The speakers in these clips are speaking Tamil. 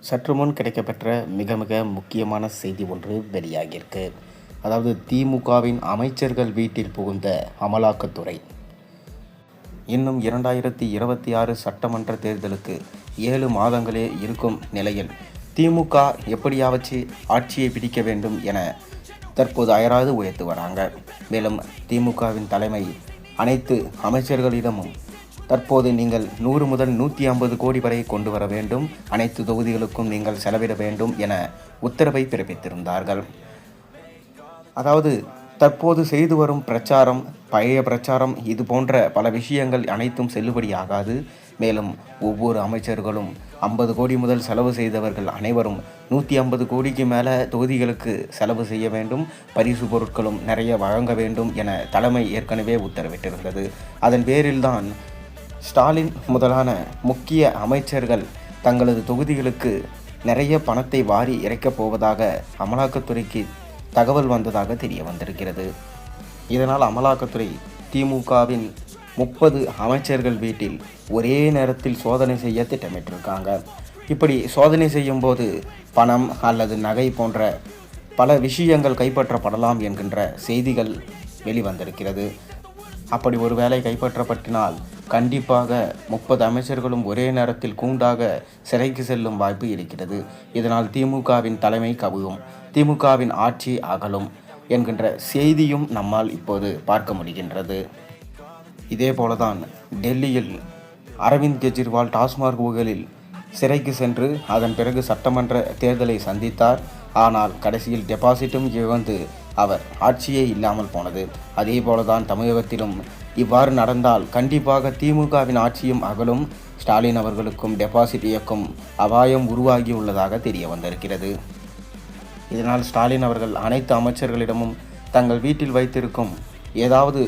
சற்று முன் கிடைக்கப்பெற்ற மிக மிக முக்கியமான செய்தி ஒன்று வெளியாகியிருக்கு. அதாவது திமுகவின் அமைச்சர்கள் வீட்டில் புகுந்த அமலாக்கத்துறை. இன்னும் 2026 சட்டமன்ற தேர்தலுக்கு 7 மாதங்களே இருக்கும் நிலையில் திமுக எப்படியாவது ஆட்சியை பிடிக்க வேண்டும் என தற்போது அயராது உயர்த்து வராங்க. மேலும் திமுகவின் தலைமை அனைத்து அமைச்சர்களிடமும் தற்போது நீங்கள் 100 முதல் 150 கோடி வரை கொண்டு வர வேண்டும், அனைத்து தொகுதிகளுக்கும் நீங்கள் செலவிட வேண்டும் என உத்தரவை பிறப்பித்திருந்தார்கள். அதாவது தற்போது செய்து வரும் பிரச்சாரம், பழைய பிரச்சாரம், இது போன்ற பல விஷயங்கள் அனைத்தும் செல்லுபடியாகாது. மேலும் ஒவ்வொரு அமைச்சர்களும் 50 கோடி முதல் செலவு செய்தவர்கள் அனைவரும் 150 கோடிக்கு மேலே தொகுதிகளுக்கு செலவு செய்ய வேண்டும், பரிசு பொருட்களும் நிறைய வழங்க வேண்டும் என தலைமை ஏற்கனவே உத்தரவிட்டிருந்தது. அதன் பேரில்தான் ஸ்டாலின் முதலான முக்கிய அமைச்சர்கள் தங்களது தொகுதிகளுக்கு நிறைய பணத்தை வாரி இறைக்கப் போவதாக அமலாக்கத்துறைக்கு தகவல் வந்ததாக தெரிய வந்திருக்கிறது. இதனால் அமலாக்கத்துறை திமுகவின் 30 அமைச்சர்கள் வீட்டில் ஒரே நேரத்தில் சோதனை செய்ய திட்டமிட்டிருக்காங்க. இப்படி சோதனை செய்யும் போது பணம் அல்லது நகை போன்ற பல விஷயங்கள் கைப்பற்றப்படலாம் என்கின்ற செய்திகள் வெளிவந்திருக்கிறது. அப்படி ஒரு வேளை கைப்பற்றப்பட்டினால் கண்டிப்பாக 30 அமைச்சர்களும் ஒரே நேரத்தில் கூண்டாக சிறைக்கு செல்லும் வாய்ப்பு இருக்கிறது. இதனால் திமுகவின் தலைமை கவிழும், திமுகவின் ஆட்சி அகலும் என்கின்ற செய்தியும் நம்மால் இப்போது பார்க்க முடிகின்றது. இதே போலதான் டெல்லியில் அரவிந்த் கெஜ்ரிவால் டாஸ்மாக் ஊழலில் சிறைக்கு சென்று அதன் பிறகு சட்டமன்ற தேர்தலை சந்தித்தார். ஆனால் கடைசியில் டெபாசிட்டும் இழந்து அவர் ஆட்சியே இல்லாமல் போனது. அதே போலதான் தமிழகத்திலும் இவ்வாறு நடந்தால் கண்டிப்பாக திமுகவின் ஆட்சியும் அகலும், ஸ்டாலின் அவர்களுக்கும் டெபாசிட் இயக்கும் அபாயம் உருவாகியுள்ளதாக தெரிய வந்திருக்கிறது. இதனால் ஸ்டாலின் அவர்கள் அனைத்து அமைச்சர்களிடமும் தங்கள் வீட்டில் வைத்திருக்கும் ஏதாவது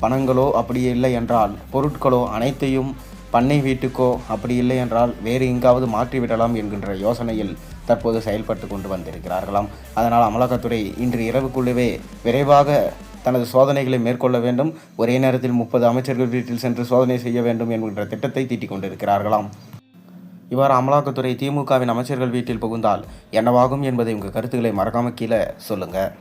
பணங்களோ, அப்படி இல்லை என்றால் பொருட்களோ அனைத்தையும் பண்ணை வீட்டுக்கோ, அப்படி இல்லை என்றால் வேறு எங்காவது மாற்றிவிடலாம் என்கின்ற யோசனையில் தற்போது செயல்பட்டு கொண்டு வந்திருக்கிறார்களாம். அதனால் அமலாக்கத்துறை இன்று இரவுக்குள்ளவே விரைவாக தனது சோதனைகளை மேற்கொள்ள வேண்டும், ஒரே நேரத்தில் 30 அமைச்சர்கள் வீட்டில் சென்று சோதனை செய்ய வேண்டும் என்கின்ற திட்டத்தை தீட்டிக் கொண்டிருக்கிறார்களாம். இவ்வாறு அமலாக்கத்துறை திமுகவின் அமைச்சர்கள் வீட்டில் புகுந்தால் என்னவாகும் என்பதை உங்கள் கருத்துக்களை மறக்காமல் கீழே சொல்லுங்கள்.